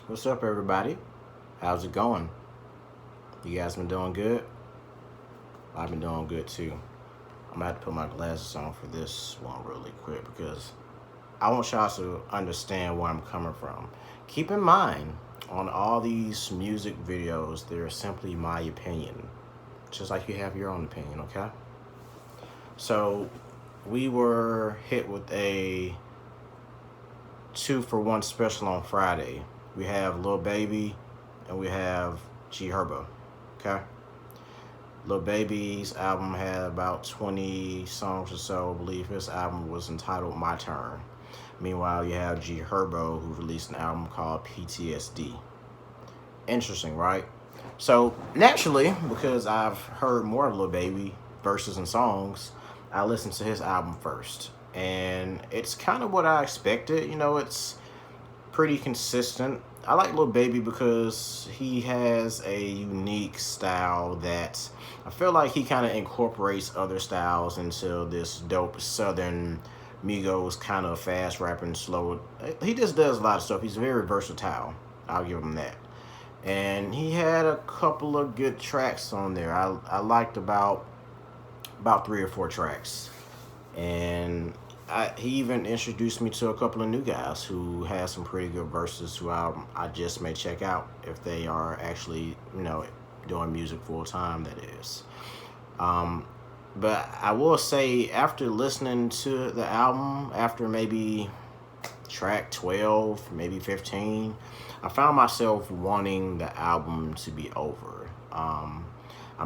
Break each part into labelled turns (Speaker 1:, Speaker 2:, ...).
Speaker 1: What's up, everybody? How's it going? You guys been doing good? I've been doing good too. I'm gonna have to put my glasses on for this one really quick because I want y'all to understand where I'm coming from. Keep in mind, on all these music videos, they're simply my opinion, just like you have your own opinion, okay? So, we were hit with a 2-for-1 special on Friday. We have Lil Baby and we have Herbo. Okay? Lil Baby's album had about 20 songs or so. I believe his album was entitled My Turn. Meanwhile, you have Herbo, who released an album called PTSD. Interesting, right? So, naturally, because I've heard more of Lil Baby verses and songs, I listened to his album first. And it's kind of what I expected. It's pretty consistent. I like Lil Baby because he has a unique style that I feel like he kind of incorporates other styles into this dope Southern Migos kind of fast rapping, slow. He just does a lot of stuff. He's very versatile. I'll give him that. And he had a couple of good tracks on there. I liked about 3 or 4 tracks, and he even introduced me to a couple of new guys who had some pretty good verses who I just may check out if they are actually, doing music full time, that is. But I will say, after listening to the album, after maybe track 12, maybe 15, I found myself wanting the album to be over. I'm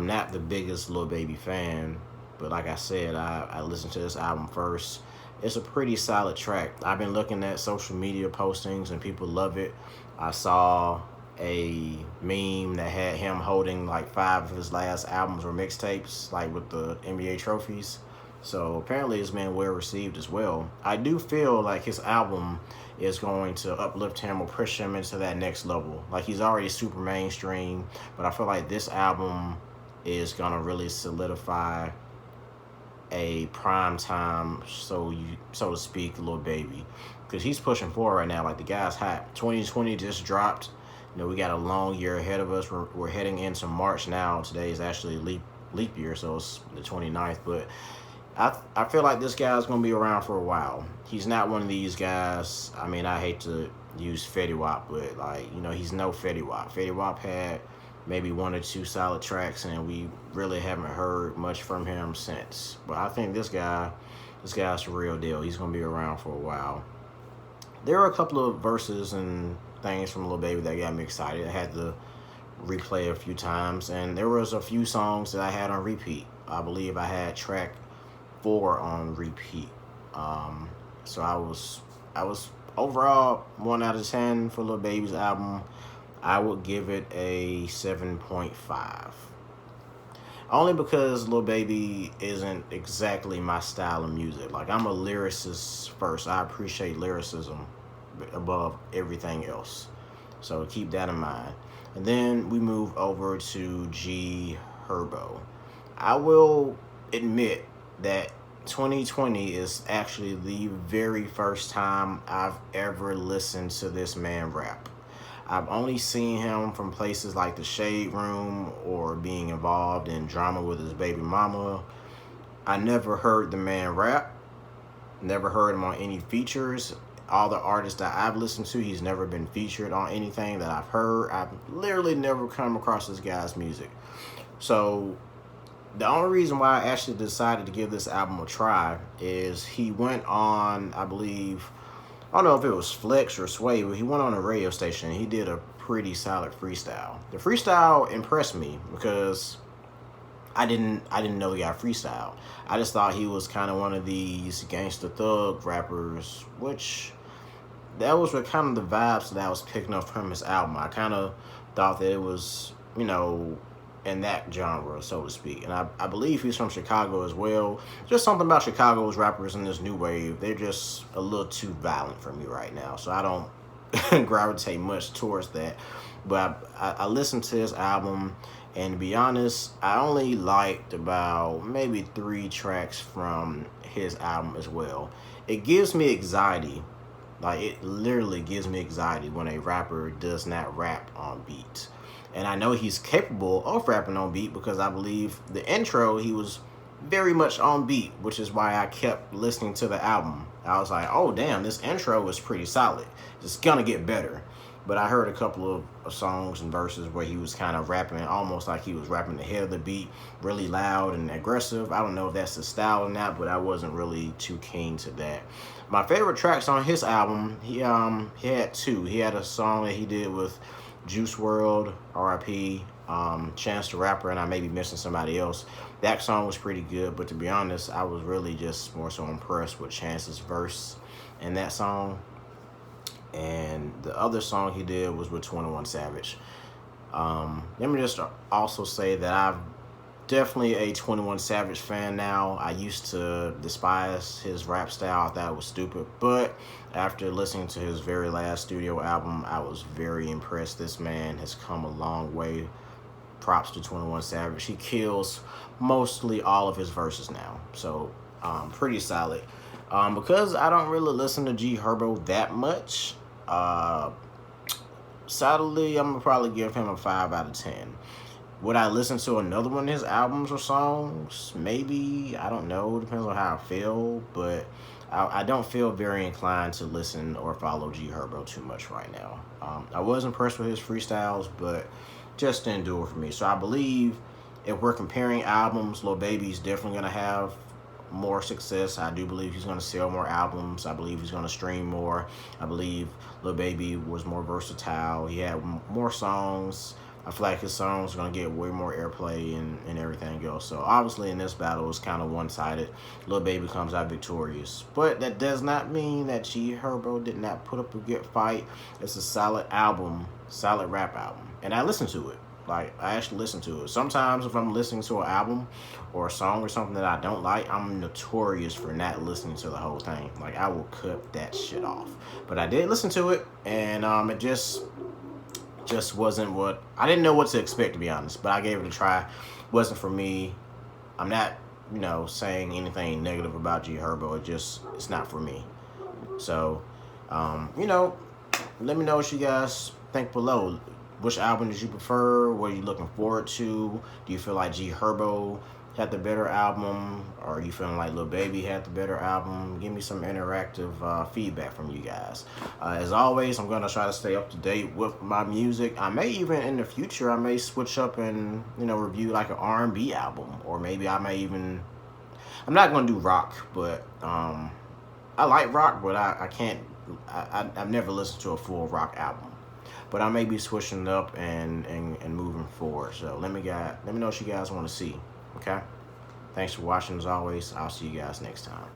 Speaker 1: not the biggest Lil Baby fan, but like I said, I listened to this album first. It's a pretty solid track. I've been looking at social media postings and people love it. I saw a meme that had him holding like 5 of his last albums or mixtapes, like with the NBA trophies. So apparently it's been well received as well. I do feel like his album is going to uplift him or push him into that next level. Like, he's already super mainstream, but I feel like this album is gonna really solidify a prime time, so to speak, Lil Baby, because he's pushing forward right now. Like, the guy's hot. 2020 just dropped. We got a long year ahead of us. We're heading into March now. Today is actually leap year, so it's the 29th. But I feel like this guy's gonna be around for a while. He's not one of these guys. I mean, I hate to use Fetty Wap, but he's no Fetty Wap. Fetty Wap had maybe 1 or 2 solid tracks, and we really haven't heard much from him since. But I think this guy's the real deal. He's gonna be around for a while. There are a couple of verses and things from Lil Baby that got me excited. I had to replay a few times, and there was a few songs that I had on repeat. I believe I had track 4 on repeat. So I was overall 1 out of 10 for Lil Baby's album. I would give it a 7.5. Only because Lil Baby isn't exactly my style of music. Like, I'm a lyricist first. I appreciate lyricism above everything else. So keep that in mind. And then we move over to Herbo. I will admit that 2020 is actually the very first time I've ever listened to this man rap. I've only seen him from places like the Shade Room or being involved in drama with his baby mama. I never heard the man rap, never heard him on any features. All the artists that I've listened to, he's never been featured on anything that I've heard. I've literally never come across this guy's music. So the only reason why I actually decided to give this album a try is he went on, I believe, I don't know if it was Flex or Sway, but he went on a radio station and he did a pretty solid freestyle. The freestyle impressed me because I didn't know the guy freestyle. I just thought he was kind of one of these gangster thug rappers, which that was what kind of the vibes that I was picking up from his album. I kind of thought that it was, in that genre, so to speak. And I believe he's from Chicago as well. Just something about Chicago's rappers in this new wave. They're just a little too violent for me right now. So I don't gravitate much towards that. But I listened to his album, and to be honest, I only liked about maybe 3 tracks from his album as well. It gives me anxiety Like, it literally gives me anxiety when a rapper does not rap on beat. And I know he's capable of rapping on beat because I believe the intro, he was very much on beat, which is why I kept listening to the album. I was like, oh, damn, this intro is pretty solid. It's gonna get better. But I heard a couple of songs and verses where he was kind of rapping almost like he was rapping ahead of the beat, really loud and aggressive. I don't know if that's the style or not, but I wasn't really too keen to that. My favorite tracks on his album, he had two. He had a song that he did with Juice World, R.I.P., Chance the Rapper, and I may be missing somebody else. That song was pretty good, but to be honest, I was really just more so impressed with Chance's verse in that song. And the other song he did was with 21 Savage. Let me just also say that I'm definitely a 21 Savage fan now. I used to despise his rap style. I thought it was stupid. But after listening to his very last studio album, I was very impressed. This man has come a long way. Props to 21 Savage. He kills mostly all of his verses now. So, pretty solid. Because I don't really listen to G Herbo that much, sadly, I'm going to probably give him a 5 out of 10. Would I listen to another one of his albums or songs? Maybe. I don't know. Depends on how I feel. But I don't feel very inclined to listen or follow G Herbo too much right now. I was impressed with his freestyles, but just didn't do it for me. So I believe if we're comparing albums, Lil Baby's definitely going to have more success. I do believe he's going to sell more albums. I believe he's going to stream more. I believe Lil Baby was more versatile. He had more songs. I feel like his songs are going to get way more airplay and everything else. So obviously in this battle, it's kind of one-sided. Lil Baby comes out victorious. But that does not mean that G Herbo did not put up a good fight. It's a solid album, solid rap album. And I listened to it. Like, I actually listen to it. Sometimes if I'm listening to an album or a song or something that I don't like, I'm notorious for not listening to the whole thing. Like, I will cut that shit off. But I did listen to it, and it just wasn't what... I didn't know what to expect, to be honest, but I gave it a try. Wasn't for me. I'm not, saying anything negative about G Herbo. It's not for me. So, let me know what you guys think below. Which album did you prefer? What are you looking forward to? Do you feel like G Herbo had the better album? Or are you feeling like Lil Baby had the better album? Give me some interactive feedback from you guys. As always, I'm going to try to stay up to date with my music. I may even, in the future, I may switch up and, review like an R&B album. Or maybe I may even... I'm not going to do rock, but I like rock, but I can't... I've never listened to a full rock album. But I may be switching it up and moving forward. So let me know what you guys want to see. Okay? Thanks for watching as always. I'll see you guys next time.